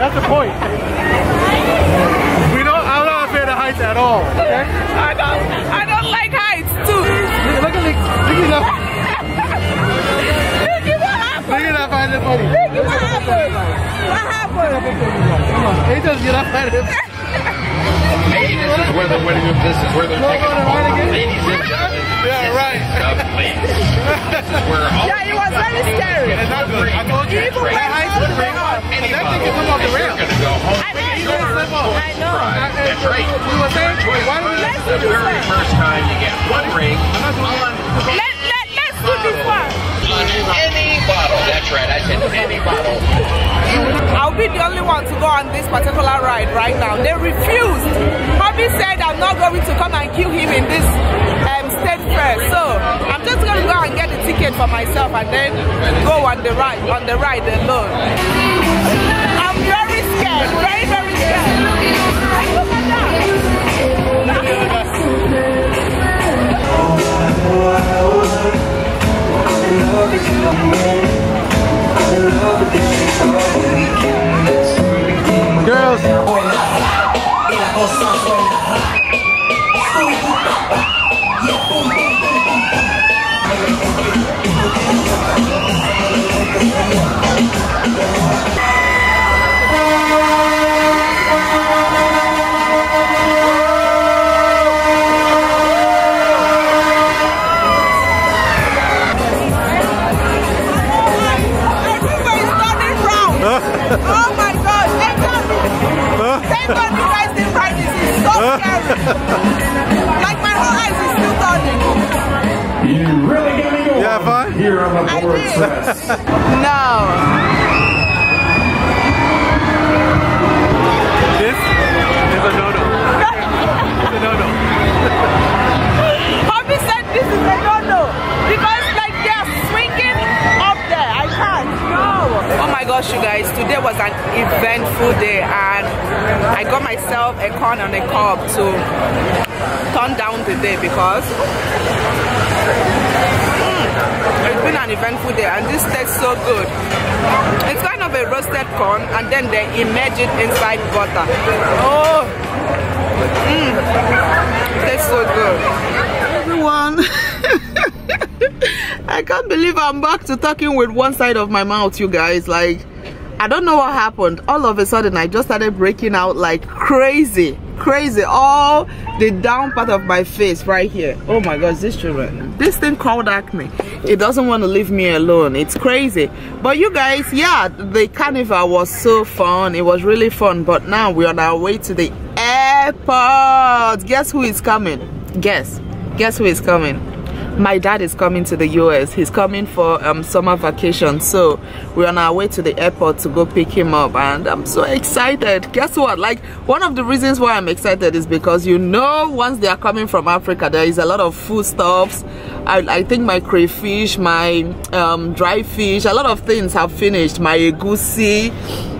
That's the point. I'm not afraid of heights at all. Okay? I don't like heights too. Look at that. Look at that fine funny. What happened? What happened? Come on. He just get up at him. This is where they're winning. This is where they're taking the ball. Ladies and gentlemen. Yeah, right. This is where all Yeah, it was very scary. It's not good. I told you. Even when That height would bring up. That thing can come off the rail. going to go home. I know. That's right. We were saying, why don't we This is the very first time you get one ring on Let's do this one. any bottle. That's right. I said any bottle. I'll be the only one to go on this particular ride right now. They refused. Hobby said I'm not going to come and kill him in this state fair. So I'm just going to go and get the ticket for myself and then go on the ride alone. I'm very scared. Very, very scared. Look at Girls. oh my God! Thank God you guys didn't find this. It's so scary. Like my whole eyes is still turning. You really got me going. Yeah, fun? Here on the Board Express. No. This is a no-no. It's a no-no. Hobby said this is a no-no because like they're swinging up there. I can't. No. Oh my gosh, you guys! Today was an eventful day, and I got myself a corn on a cob to turn down the day because it's been an eventful day, and this tastes so good. It's kind of a roasted corn, and then they immerse it inside butter. Oh, it tastes so good. Everyone. I can't believe I'm back to talking with one side of my mouth, you guys. Like, I don't know what happened. All of a sudden, I just started breaking out like crazy. All the down part of my face right here. Oh my gosh, this children. This thing called acne. It doesn't want to leave me alone. It's crazy. But you guys, yeah, the carnival was so fun. It was really fun. But now we're on our way to the airport. Guess who is coming? Guess who is coming? My dad is coming to the US. He's coming for summer vacation, so we're on our way to the airport to go pick him up, and I'm so excited. Guess what? Like, one of the reasons why I'm excited is because, you know, once they are coming from Africa, there is a lot of foodstuffs. I think my crayfish, my dry fish, a lot of things have finished. My egusi,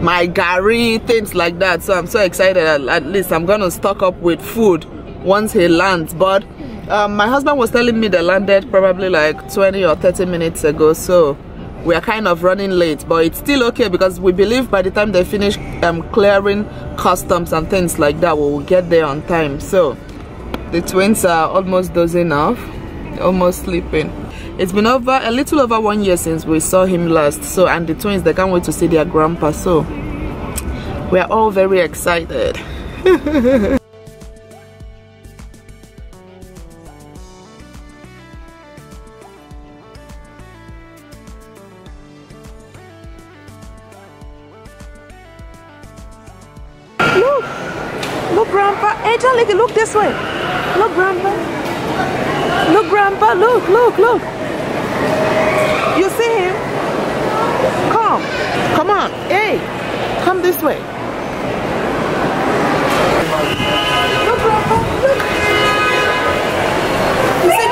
my gari, things like that. So I'm so excited. At least I'm gonna stock up with food once he lands. But my husband was telling me they landed probably like 20 or 30 minutes ago, so we are kind of running late, but it's still okay because we believe by the time they finish clearing customs and things like that, we will get there on time. So the twins are almost dozing off, almost sleeping. It's been a little over 1 year since we saw him last, so, and the twins, they can't wait to see their grandpa, so we are all very excited. Look, Grandpa. Angel, look this way. Look, Grandpa. Look, Grandpa. Look. You see him? Come on. Hey, come this way. Look, Grandpa. Look. You see?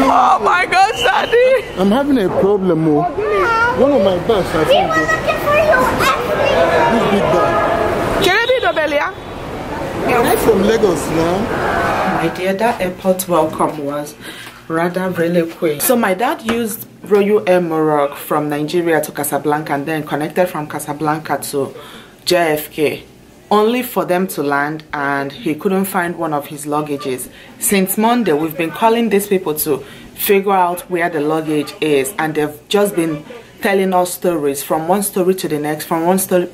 Oh my gosh, Daddy. I'm having a problem, Mo. One of my bags, I We were looking for you. this big bag. Kennedy Dobelia. I'm from Lagos now. My dear, that airport welcome was rather really quick. So my dad used Royal Air Morocco from Nigeria to Casablanca and then connected from Casablanca to JFK, only for them to land, and he couldn't find one of his luggages. Since Monday, we've been calling these people to figure out where the luggage is, and they've just been telling us stories, from one story to the next, from one story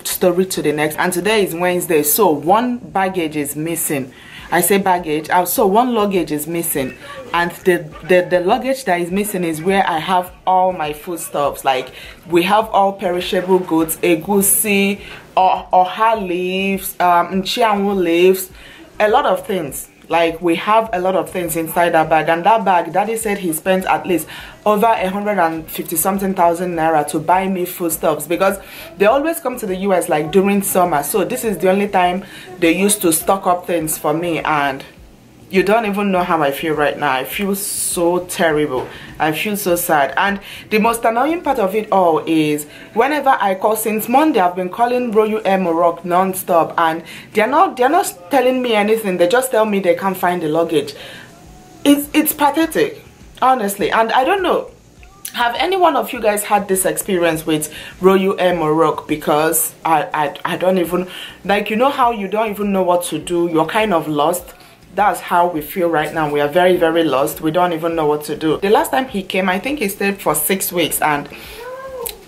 to the next. And today is Wednesday, so one baggage is missing. I say baggage, so one luggage is missing, and the luggage that is missing is where I have all my foodstuffs. Like, we have all perishable goods, egusi, oha leaves, nchianwu leaves, a lot of things. Like, we have a lot of things inside that bag, and that bag, Daddy said he spent at least over 150-something thousand naira to buy me foodstuffs, because they always come to the US like during summer. So this is the only time they used to stock up things for me, and you don't even know how I feel right now. I feel so terrible. I feel so sad. And the most annoying part of it all is whenever I call, since Monday I've been calling Royal Air Morocco non-stop, and they're not telling me anything. They just tell me they can't find the luggage. It's pathetic, honestly. And I don't know, have any one of you guys had this experience with Royal Air Morocco? Because I don't even, like, you know how you don't even know what to do, you're kind of lost. That's how we feel right now. We are very, very lost. We don't even know what to do. The last time he came, I think he stayed for 6 weeks, and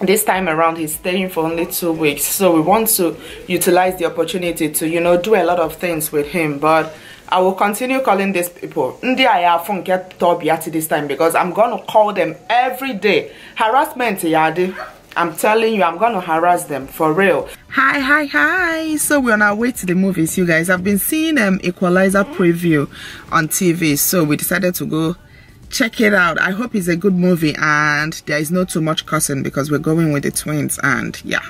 this time around he's staying for only 2 weeks. So we want to utilize the opportunity to, you know, do a lot of things with him. But I will continue calling these people. This time, because I'm going to call them every day. Harassment, yadi. I'm telling you, I'm gonna harass them for real. Hi. So we're on our way to the movies, you guys. I've been seeing Equalizer preview on TV, so we decided to go check it out. I hope it's a good movie and there is not too much cussing, because we're going with the twins, and yeah,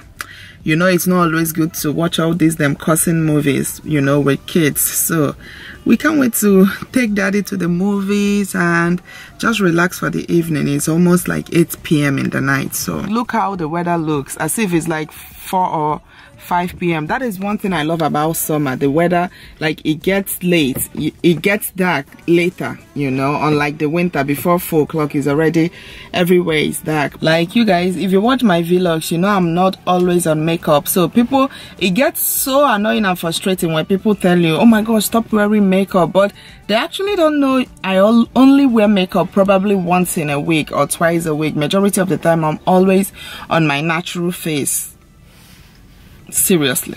you know, it's not always good to watch all these cussing movies, you know, with kids. So we can't wait to take Daddy to the movies and just relax for the evening. It's almost like 8 p.m. in the night. So look how the weather looks, as if it's like 4 or 5 p.m. That is one thing I love about summer. The weather, like, it gets late, it gets dark later, you know, unlike the winter. Before 4 o'clock is already, everywhere is dark. Like, you guys, if you watch my vlogs, you know I'm not always on makeup. So people, it gets so annoying and frustrating when people tell you, oh my gosh, stop wearing makeup, but they actually don't know I only wear makeup probably once in a week or twice a week. Majority of the time I'm always on my natural face. Seriously.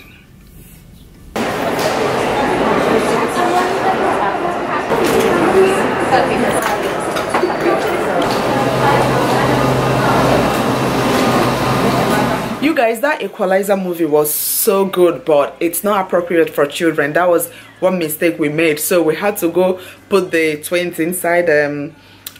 You guys, that Equalizer movie was so good, but it's not appropriate for children. That was one mistake we made. So we had to go put the twins inside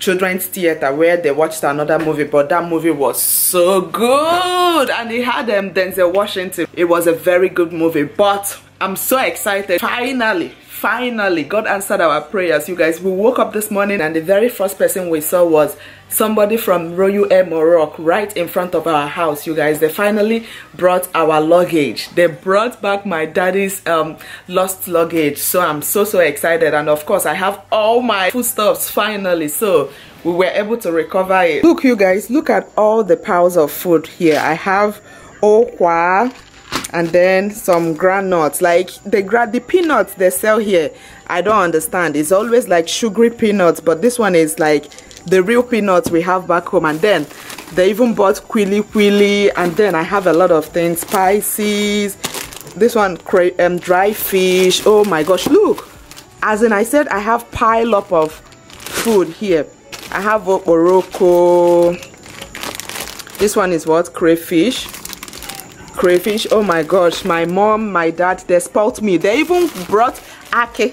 children's theater where they watched another movie, but that movie was so good, and it had Denzel Washington. It was a very good movie, but I'm so excited. Finally God answered our prayers, you guys. We woke up this morning and the very first person we saw was somebody from Royal Air Morocco right in front of our house, you guys. They finally brought our luggage. They brought back my daddy's lost luggage. So I'm so excited, and of course I have all my foodstuffs finally, so we were able to recover it. Look, you guys, look at all the piles of food here. I have okwa, and then some granuts, like the peanuts they sell here. I don't understand. It's always like sugary peanuts, but this one is like the real peanuts we have back home. And then they even bought quili, and then I have a lot of things, spices. This one, dry fish. Oh my gosh, look! As in, I said I have pile up of food here. I have okporoko. This one is what? Crayfish. Oh my gosh, my mom, my dad, they spoilt me. They even brought ake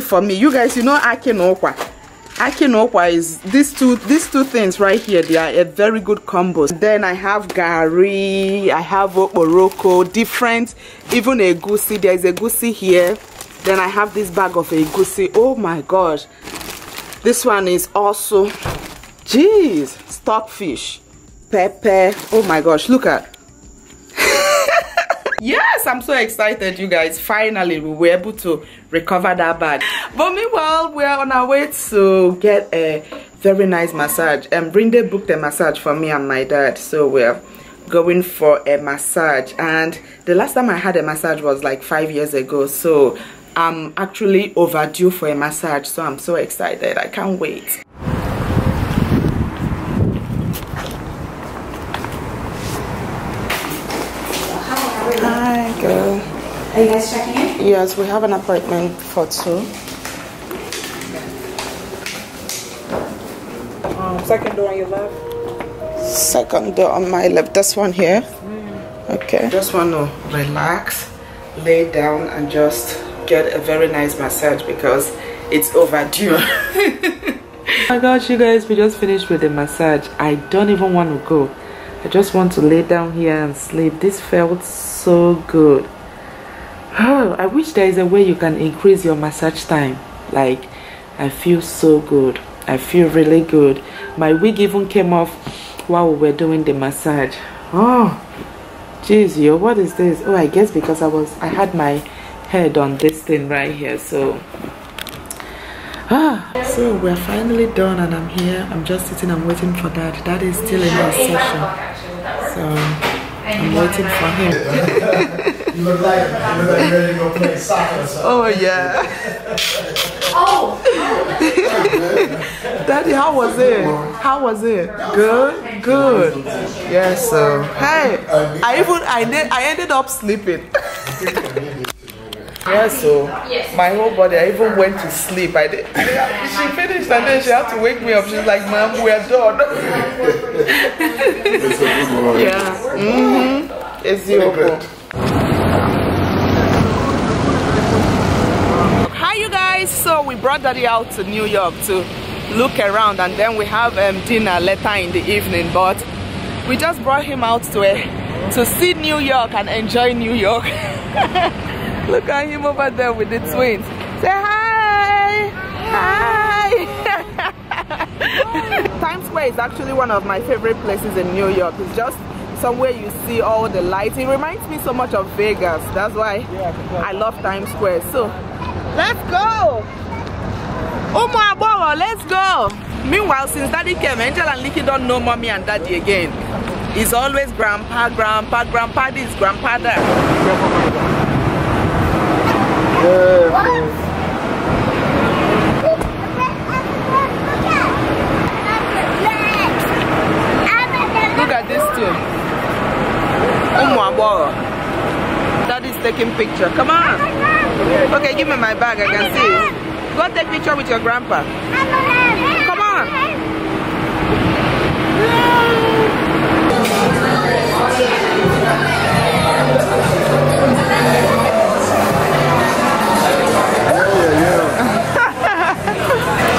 for me. You guys, you know ake no okwa. Ake no okwa is these two things right here. They are a very good combo. Then I have gari, I have okporoko, different, even egusi. There's egusi here. Then I have this bag of egusi. Oh my gosh, this one is also, jeez, stockfish, pepper. Oh my gosh, look at. Yes, I'm so excited, you guys. Finally, we were able to recover that bag. But meanwhile, we're on our way to get a very nice massage. And Brinde booked a massage for me and my dad. So we're going for a massage. And the last time I had a massage was like 5 years ago. So I'm actually overdue for a massage. So I'm so excited. I can't wait. Hi, girl. Are you guys checking in? Yes, we have an appointment for 2. Second door on your left. Second door on my left. This one here. Okay. Just want to relax, lay down, and just get a very nice massage because it's overdue. Oh my gosh, you guys, we just finished with the massage. I don't even want to go. I just want to lay down here and sleep. This felt so good. Oh, I wish there is a way you can increase your massage time. Like, I feel so good. I feel really good. My wig even came off while we were doing the massage. Oh, jeez, yo, what is this? Oh, I guess because I had my head on this thing right here. So so we're finally done and I'm here. I'm just sitting and waiting for Dad. Dad is still in his session, so I'm waiting for him. You look like you're ready to go play soccer or something. Oh yeah. Daddy, how was it? How was it? Good? Good. Yes, so hey, I ended up sleeping. Yeah, so my whole body, I even went to sleep. She finished and then she had to wake me up. She's like, Mom, we're done. Yeah. It's your Hi, you guys. So we brought Daddy out to New York to look around, and then we have dinner later in the evening. But we just brought him out to see New York and enjoy New York. Look at him over there with the twins. Say hi! Hi! Times Square is actually one of my favorite places in New York. It's just somewhere you see all the lights. It reminds me so much of Vegas. That's why I love Times Square. So, let's go! Omabelletv, let's go! Meanwhile, since Daddy came, Angel and Licky don't know Mommy and Daddy again. It's always Grandpa, Grandpa, Grandpa this, Grandpa that. Look at this too. Omabelletv. Daddy's taking picture. Come on. Okay, give me my bag. I can see it. Go take picture with your grandpa. Come on.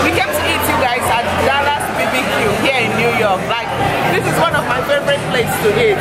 We came to eat, you guys, at Dallas BBQ here in New York. Like, this is one of my favorite places to eat.